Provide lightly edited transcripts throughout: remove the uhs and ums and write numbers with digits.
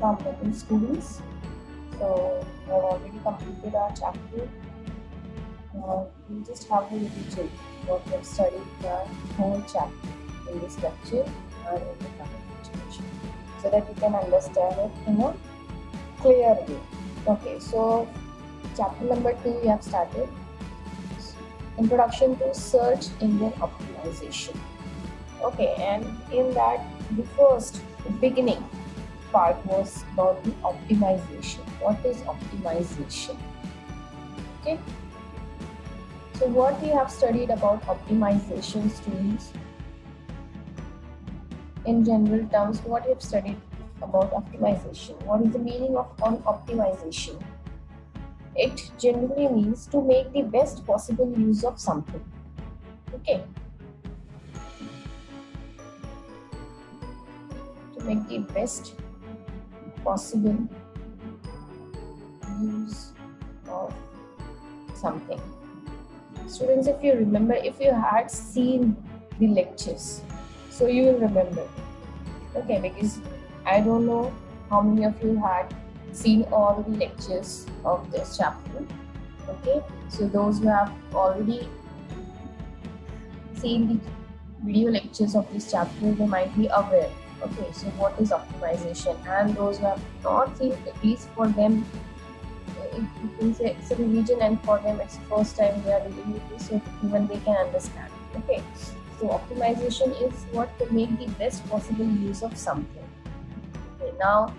Assalamualaikum students. So we have already completed our chapter. We'll just have a little check what we have studied the whole chapter in this lecture and in the coming situation, so that you can understand it in a clear way. Okay, so chapter number 2 we have started. Introduction to search engine optimization. Okay, and in that the beginning part was about the optimization. What is optimization? Okay, so what we have studied about optimization, students? In general terms, what we have studied about optimization? What is the meaning of optimization? It generally means to make the best possible use of something. Okay, to make the best possible use of something. Students, if you remember, if you had seen the lectures, so you will remember. Okay, because I don't know how many of you had seen all the lectures of this chapter. Okay, so those who have already seen the video lectures of this chapter, they might be aware. Okay, so what is optimization? And those who have not seen, at least for them, you can say it's a revision, and for them it's first time they are reading this, so even they can understand. Okay, so optimization is what to make the best possible use of something. Okay, now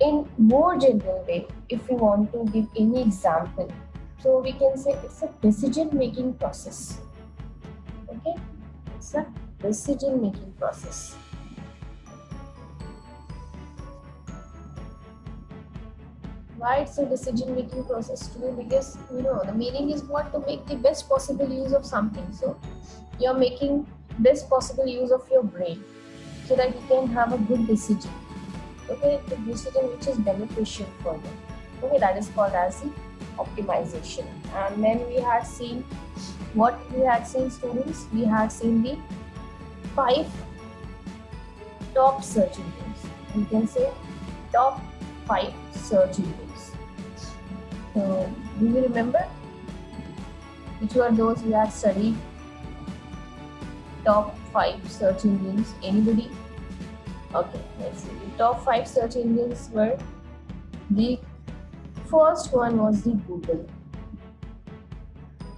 in more general way, if we want to give any example, so we can say it's a decision making process. Okay, it's a decision making process. Why it's a decision making process too? Because the meaning is what to make the best possible use of something. So you're making best possible use of your brain so that you can have a good decision. Okay, the decision which is beneficial for you. Okay, that is called as the optimization. And then we had seen students. We had seen the 5 top search engines. We can say top 5 search engines. So do you remember which were those we had studied? Top 5 search engines. Anybody? Okay, let's see. The top 5 search engines were, the first one was the Google.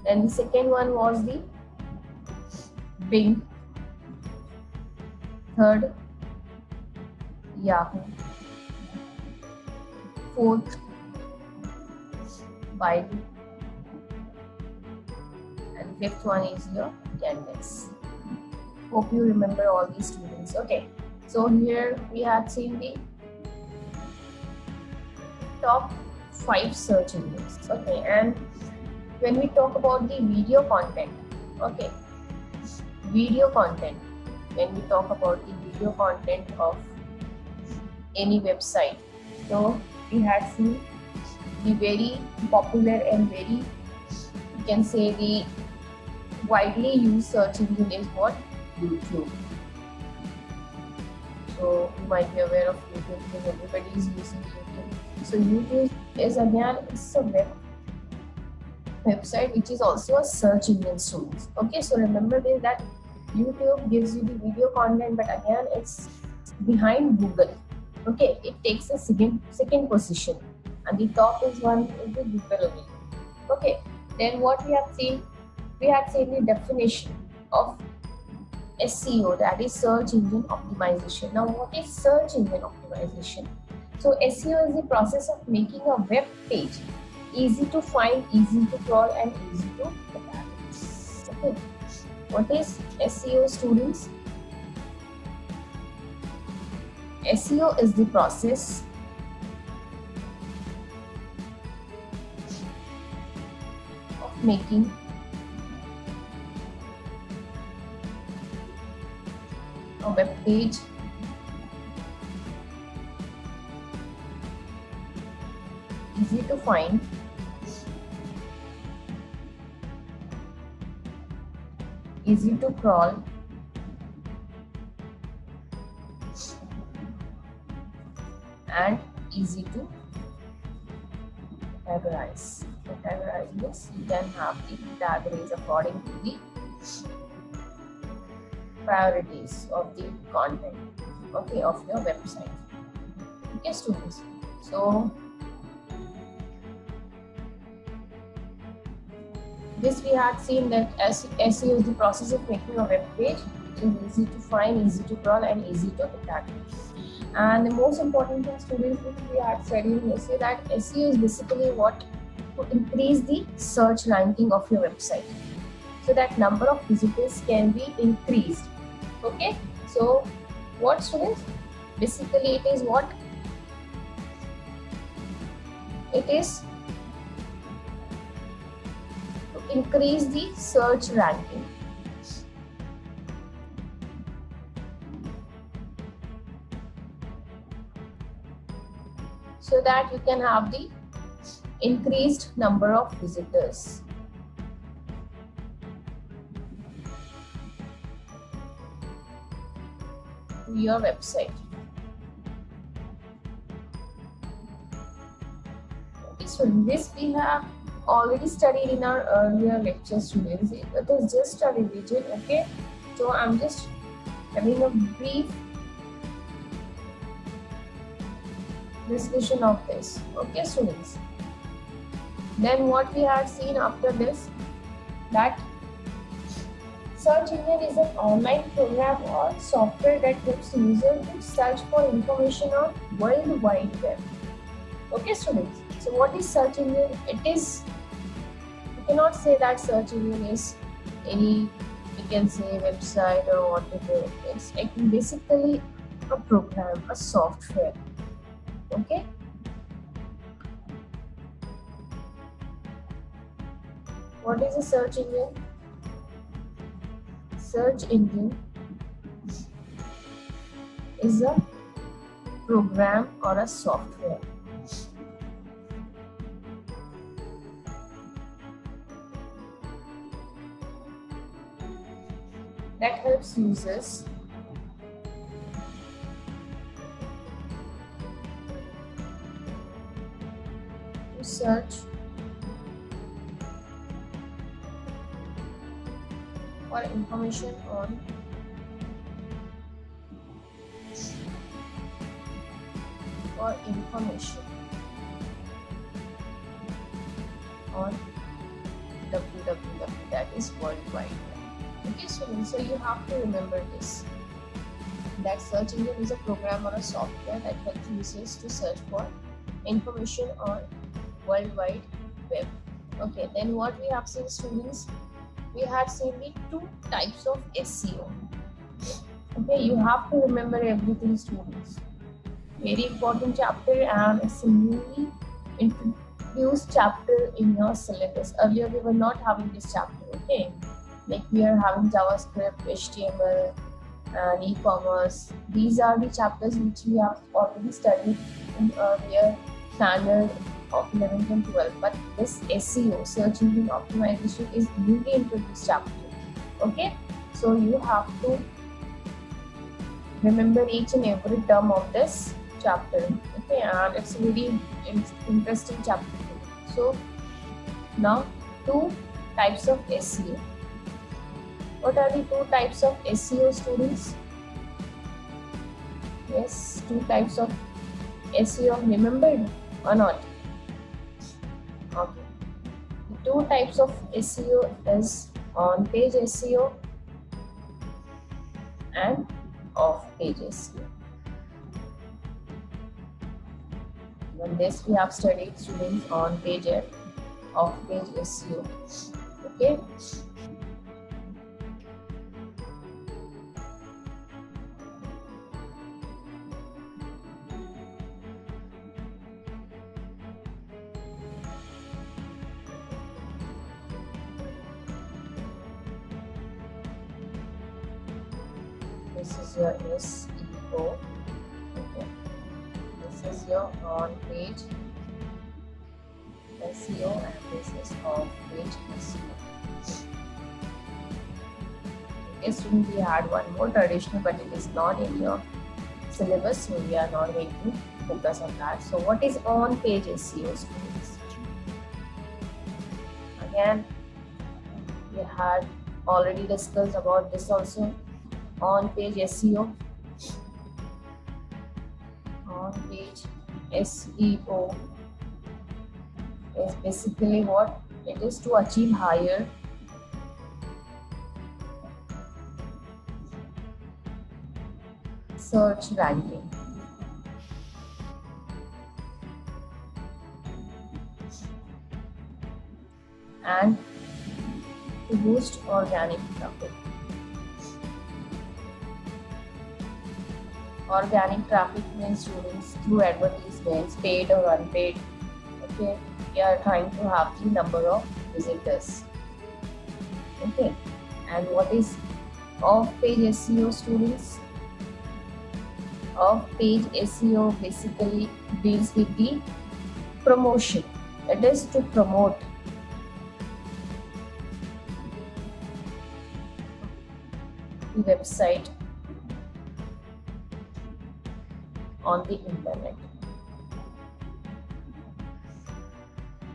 Then the second one was the Bing. Third, Yahoo. Fourth, Baidu. And fifth one is your Yandex. Hope you remember all these students. Okay, so here we had seen the top 5 search engines. Okay, and when we talk about the video content, okay, video content, when we talk about the video content of any website, so we had seen the very popular and very, you can say, the widely used search engine is what? YouTube. So you might be aware of YouTube because everybody is using YouTube. So YouTube is again, it's a website which is also a search engine, students. Okay, so remember this, that YouTube gives you the video content, but again it's behind Google. Okay, it takes a second position, and the top is the Google only. Okay, then what we have seen? We have seen the definition of SEO, that is search engine optimization. Now, what is search engine optimization? So SEO is the process of making a web page easy to find, easy to crawl, and easy to adapt. Okay, what is SEO, students? SEO is the process of making a web page easy to find, easy to crawl, and easy to categorize. Categorize means you can have the categories according to the priorities of the content, okay, of your website. Okay, students. So this we had seen that SEO is the process of making a web page which is easy to find, easy to crawl, and easy to attack. And the most important thing, students, which we had studied in SEO, that SEO is basically what to increase the search ranking of your website, so that number of visitors can be increased. Okay, so what, students? Basically, it is what? It is to increase the search ranking. So that you can have the increased number of visitors. To your website. Okay, so this we have already studied in our earlier lecture, students. It is just a revision, okay? So I'm just having a brief discussion of this, okay, students. Then what we have seen after this, that search engine is an online program or software that helps users to search for information on World Wide Web. Okay, students. So what is search engine? It is, you cannot say that search engine is any, you can say, website or whatever. It's basically a program, a software. Okay. What is a search engine? Search engine is a program or a software that helps users to search for information on www, that is worldwide. Okay, so you have to remember this, that search engine is a program or a software that helps users to search for information on World Wide Web. Okay, then what we have seen, students, we have seen the two types of SEO. Okay, you have to remember everything, students. Very important chapter, and it's a newly introduced chapter in your syllabus. Earlier we were not having this chapter, okay? Like we are having JavaScript, HTML, and e-commerce. These are the chapters which we have already studied in earlier standard of 11th and 12th. But this SEO, search engine optimization, is newly introduced chapter. Okay, so you have to remember each and every term of this chapter. Okay, and it's a very interesting chapter. So now, two types of SEO. What are the two types of SEO, students? Yes, two types of SEO, remembered or not? Okay. The two types of SEO is on-page SEO and off-page SEO. And this we have studied, students, on-page and off-page SEO. Okay. This is your SEO. Okay. This is your on-page SEO, and this is off-page SEO. Okay, students, we had one more traditional, but it is not in your syllabus, so we are not going to focus on that. So what is on-page SEO students? Again, we had already discussed about this also. On-page SEO. On-page SEO is basically what? It is to achieve higher search ranking. And to boost organic traffic. Organic traffic means students through advertisements, paid or unpaid. Okay, we are trying to have the number of visitors. Okay, and what is off-page SEO students? Off-page SEO basically deals with the promotion. It is to promote the website on the internet.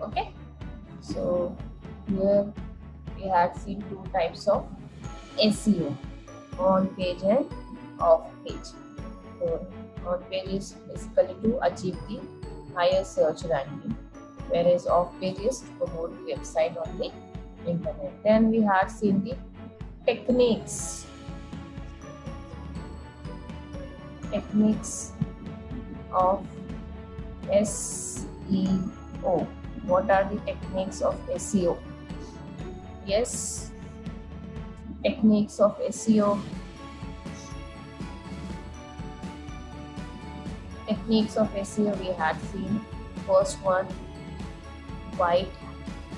Okay, so here we had seen two types of SEO, on page and off page. So on page is basically to achieve the higher search ranking, whereas off page is to promote the website on the internet. Then we had seen the techniques of SEO. What are the techniques of SEO? Yes, techniques of SEO. Techniques of SEO we had seen. First one, white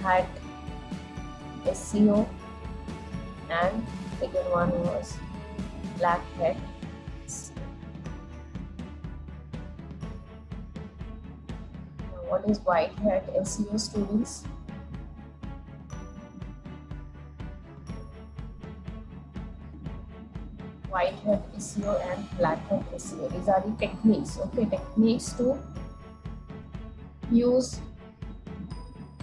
hat SEO, and second one was black hat. What is white hat SEO students? White hat SEO and black hat SEO. These are the techniques. Okay,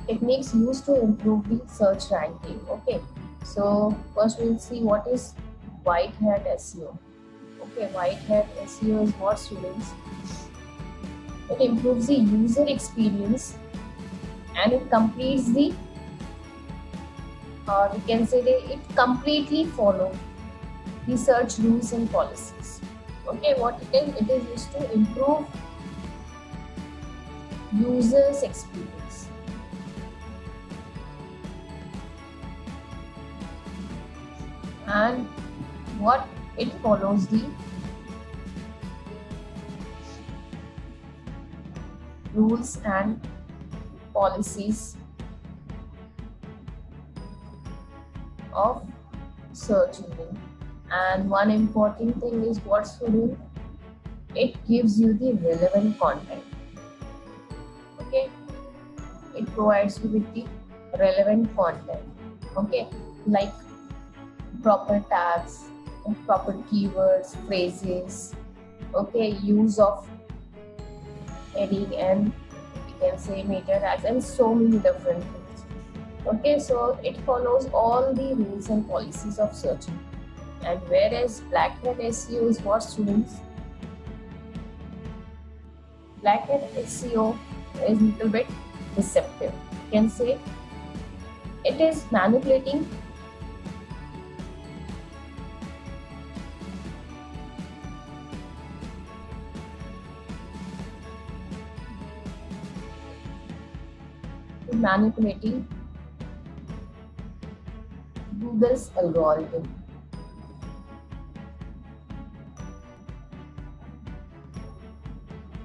techniques used to improve the search ranking. Okay, so first we'll see what is white hat SEO. Okay, white hat SEO is what, students? It improves the user experience and it completes the, we can say that it completely follows the search rules and policies. Okay, what it is used to improve users' experience. And what it follows the rules and policies of search engine. And one important thing is what, student? It gives you the relevant content. Okay, it provides you with the relevant content. Okay, like proper tags, proper keywords, phrases. Okay, use of heading and we can say meta tags and so many different things. Okay, so it follows all the rules and policies of searching. And whereas black hat SEO is what, students? Black hat SEO is a little bit deceptive. You can say it is manipulating Google's algorithm.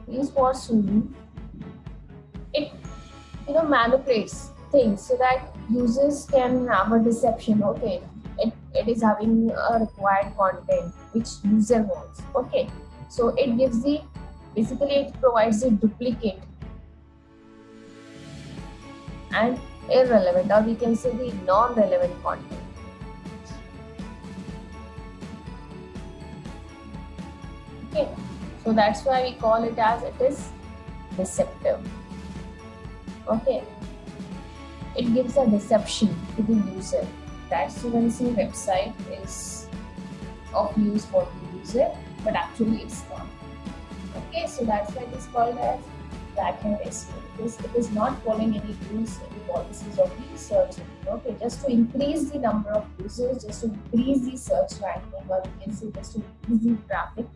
Is what, student? It manipulates things so that users can have a deception. Okay, it is having a required content which user wants. Okay, so it gives the, basically it provides a duplicate and irrelevant, or we can say the non-relevant content. Okay, So that's why we call it as it is deceptive. Okay, it gives a deception to the user that students' website is of use for the user, but actually it's not. Okay, so that's why it is called as backend SEO, because it is not following any rules and policies of the search engine. Okay, just to increase the number of users, just to increase the search ranking, or you can say just to increase the traffic.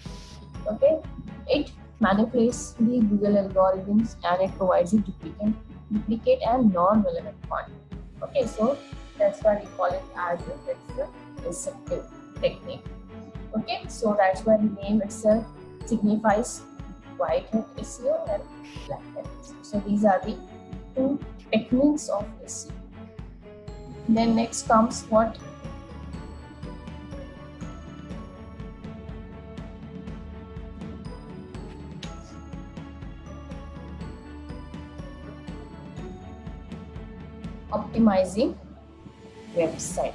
Okay, it manipulates the Google algorithms and it provides a duplicate and non-relevant content. Okay, so that's why we call it as a deceptive technique. Okay, so that's why the name itself signifies white hat SEO and black hat SEO. So these are the two techniques of SEO. Then next comes what? Optimizing website.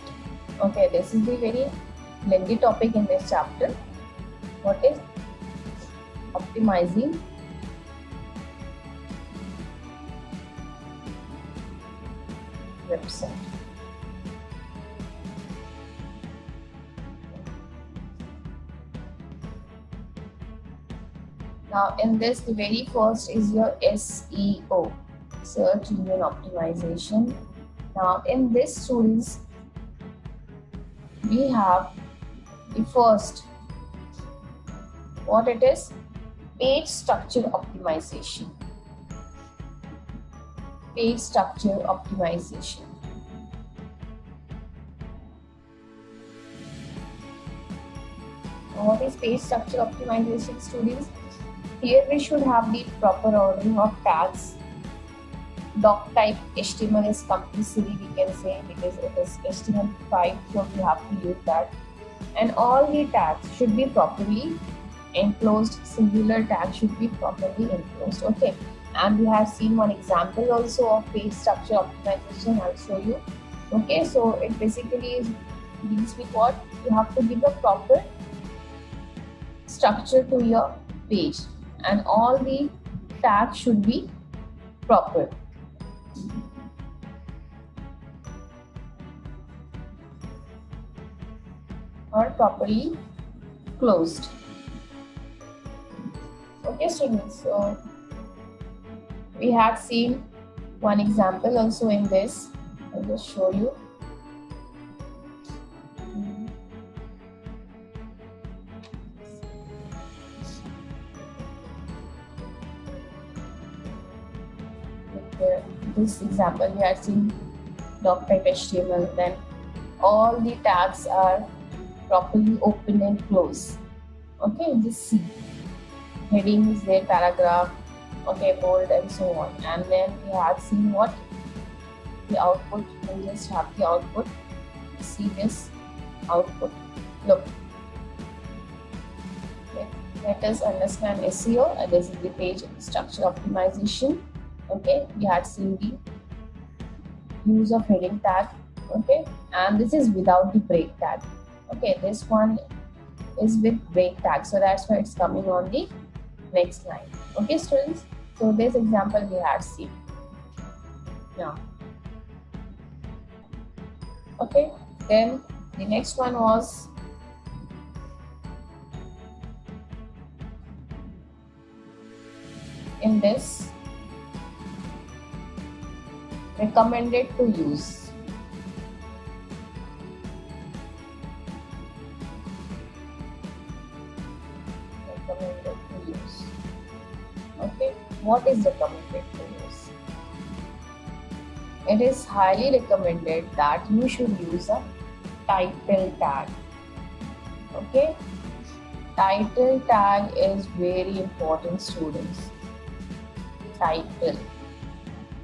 Okay, this is the very lengthy topic in this chapter. What is optimizing website? Now in this, the very first is your SEO, search engine optimization. Now in this, students, we have the first, what it is? Page structure optimization. Page structure optimization. What is page structure optimization, students? Here we should have the proper ordering of tags. Doc type HTML is compulsory, we can say, because it is HTML5, so we have to use that. And all the tags should be properly enclosed. Singular tag should be properly enclosed. Okay, and we have seen one example also of page structure optimization. I'll show you. Okay, so it basically deals with what? You have to give a proper structure to your page, and all the tags should be proper. Or properly closed. Okay, students, so we have seen one example also in this. I'll just show you. This example, we have seen doc type HTML, then all the tags are properly open and close. Okay, just see. Heading is there, paragraph, okay, bold and so on. And then we have seen what? The output. We'll just have the output. See this output. Look. Okay. Let us understand SEO. And this is the page structure optimization. Okay, we had seen the use of heading tag. Okay, and this is without the break tag. Okay, this one is with break tag, so that's why it's coming on the next line. Okay, students, so this example we had seen. Now, okay, then the next one was in this recommended to use. Recommended to use. Okay, what is recommended to use? It is highly recommended that you should use a title tag. Okay, title tag is very important, students. Title.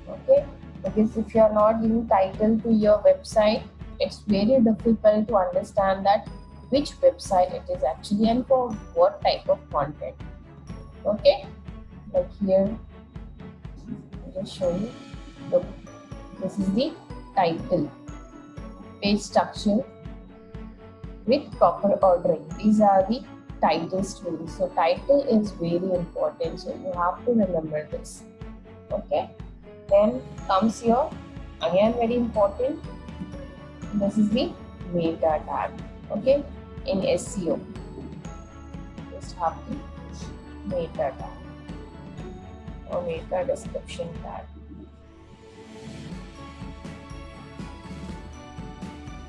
Okay, because if you are not giving title to your website, it's very difficult to understand that which website it is actually and for what type of content. Okay, like here, I'll just show you. Look, this is the title, page structure with proper ordering. These are the title, students. So title is very important, so you have to remember this. Okay, then comes your, again very important, this is the meta tag. Okay, in SEO just have the meta tag or meta description tag.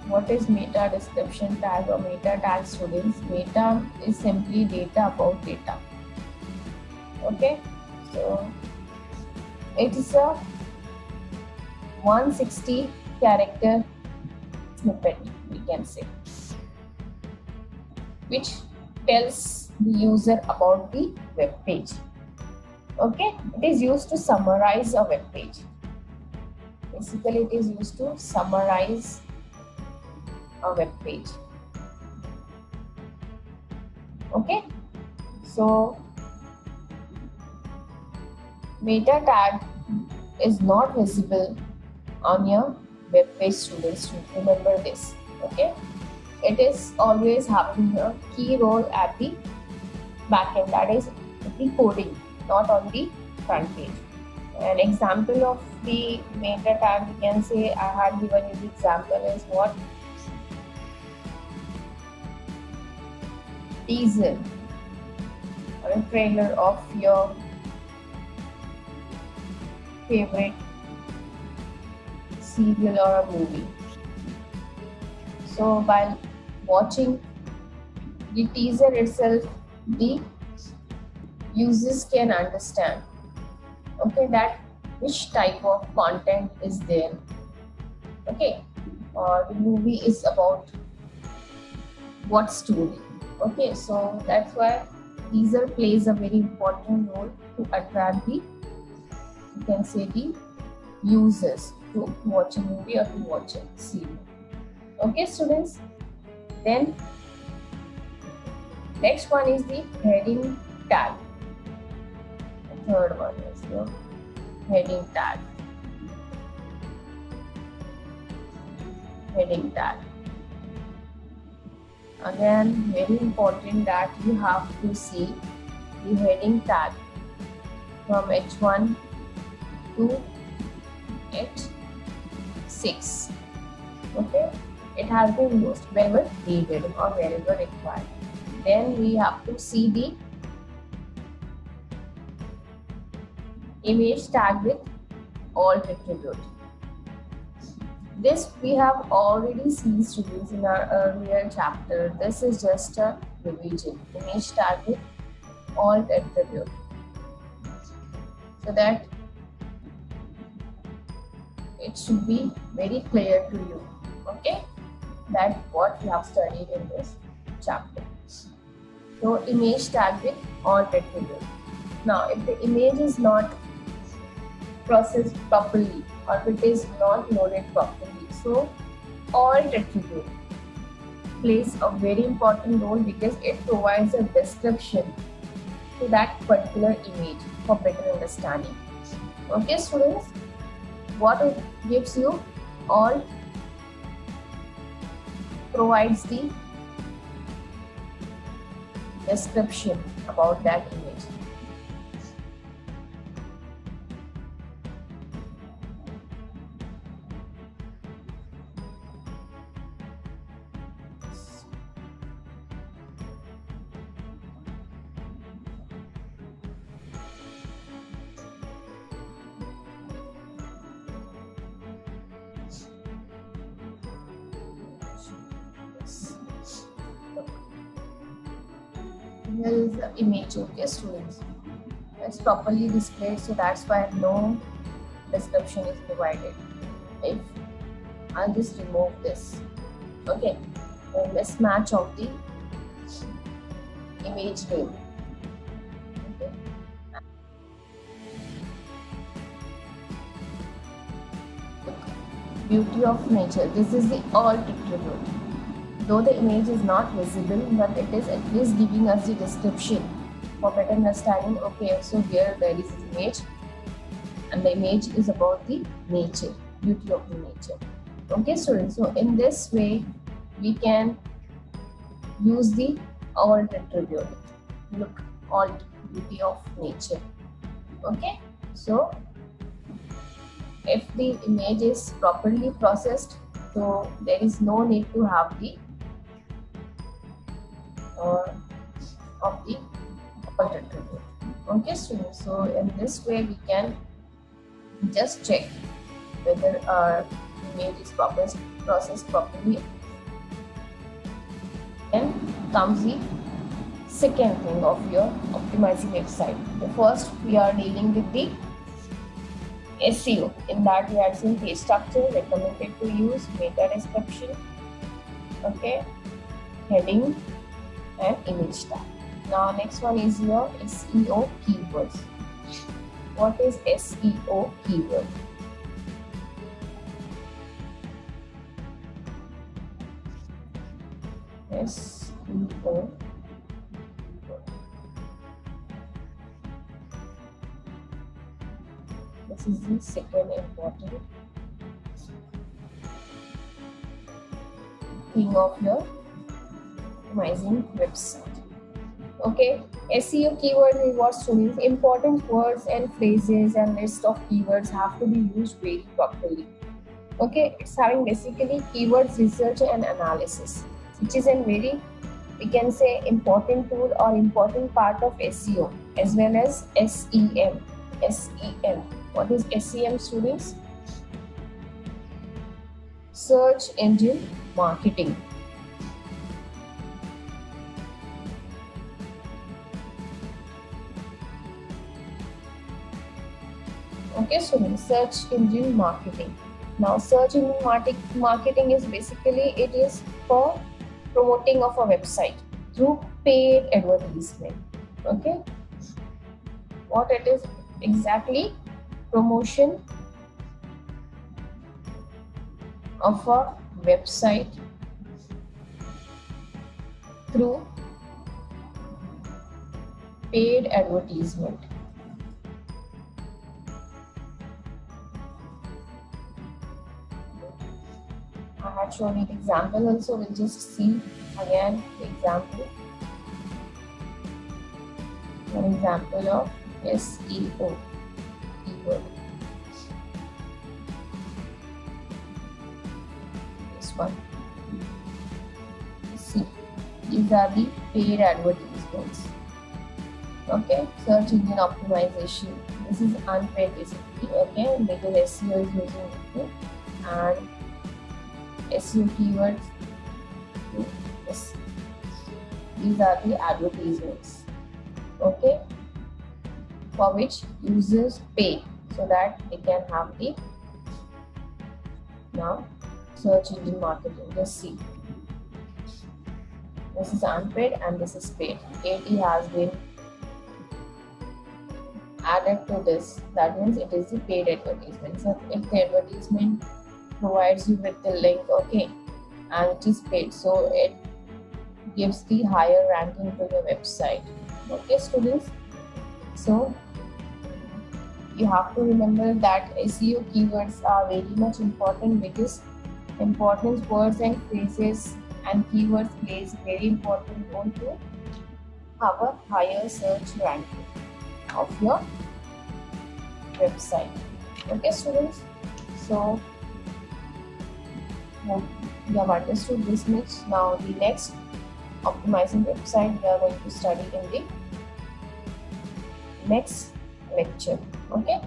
What is meta description tag or meta tag, students? Meta is simply data about data. Okay, so it is a 160 character snippet, we can say, which tells the user about the web page. Okay, it is used to summarize a web page. Basically, it is used to summarize a web page. Okay, so meta tag is not visible on your web page, students. Remember this. Okay, it is always having a key role at the back end, that is the coding, not on the front page. An example of the meta tag, we can say, I had given you the example is what? Teaser or a trailer of your favorite serial or a movie. So while watching the teaser itself, the users can understand, okay, that which type of content is there. Okay, or the movie is about what story. Okay, so that's why teaser plays a very important role to attract the, you can say, the users to watch a movie or to watch a serial. Okay, students. Then next one is the heading tag. The third one is the heading tag. Heading tag. Again, very important that you have to see the heading tag from H1 to H6. Okay, it has been used wherever needed or wherever required. Then we have to see the image tag with alt attribute. This we have already seen, students, in our earlier chapter. This is just a revision. Image tag with alt attribute, so that it should be very clear to you, okay, that what you have studied in this chapter. So image tag with alt attribute. Now if the image is not processed properly or if it is not loaded properly, so alt attribute plays a very important role because it provides a description to that particular image for better understanding. Okay, students, what it gives you? Alt provides the description about that image. Here is the image, okay, students. It's properly displayed, so that's why no description is provided. If I'll just remove this, okay, a mismatch of the image name. Okay. Beauty of nature. This is the alt attribute. Though the image is not visible, but it is at least giving us the description for better understanding. Okay, so here there is an image, and the image is about the nature, beauty of the nature. Okay, students, so in this way we can use the alt attribute. Look, alt, beauty of nature. Okay, so if the image is properly processed, so there is no need to have the of the alt attribute. Okay, students, so in this way we can just check whether our image is processed properly. Then comes the second thing of your optimizing website. The first, we are dealing with the SEO. In that we are seeing page structure, recommended to use, meta description, okay, heading and image tag. Now next one is your SEO keywords. What is SEO keyword? SEO. This is the second important thing of your optimizing website. Okay, SEO keyword is what, students? Important words and phrases and list of keywords have to be used very properly. Okay, it's having basically keywords research and analysis, which is a very, we can say, important tool or important part of SEO, as well as SEM. SEM. What is SEM, students? Search engine marketing. Okay, students, search engine marketing. Now, search engine marketing is basically, it is for promoting of a website through paid advertisement. Okay, what it is exactly? Promotion of a website through paid advertisement. I had shown you the example also. We'll just see again the example. An example of SEO keyword. This one. See, these are the paid advertisements. Okay, search engine optimization. This is unpaid basically. Okay, because SEO is using it, and SEO keywords. Yes. These are the advertisements. Okay, for which users pay so that they can have the now search engine marketing. Just see, this is unpaid and this is paid. AD has been added to this. That means it is the paid advertisement. So if the advertisement provides you with the link, okay, and it is paid, so it gives the higher ranking to your website. Okay, students, so you have to remember that SEO keywords are very much important, because important words and phrases and keywords plays very important role to have a higher search ranking of your website. Okay, students, so you have understood this much. Now the next optimizing website we are going to study in the next lecture. Okay,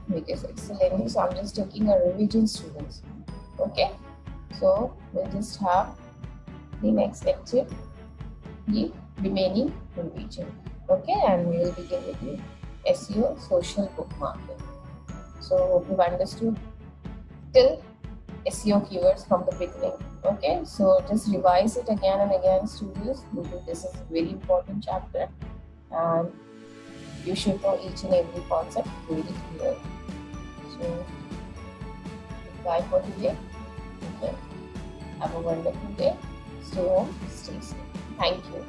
because it's lengthy, so I'm just taking a revision, students. Okay, so we'll just have the next lecture, the remaining revision. Okay, and we will begin with the SEO social bookmarking. So hope you've understood till SEO keywords from the beginning. Okay, so just revise it again and again, students, because this is a very important chapter and you should know each and every concept very clearly. So goodbye for today. Okay, have a wonderful day. Stay home, stay safe. Thank you.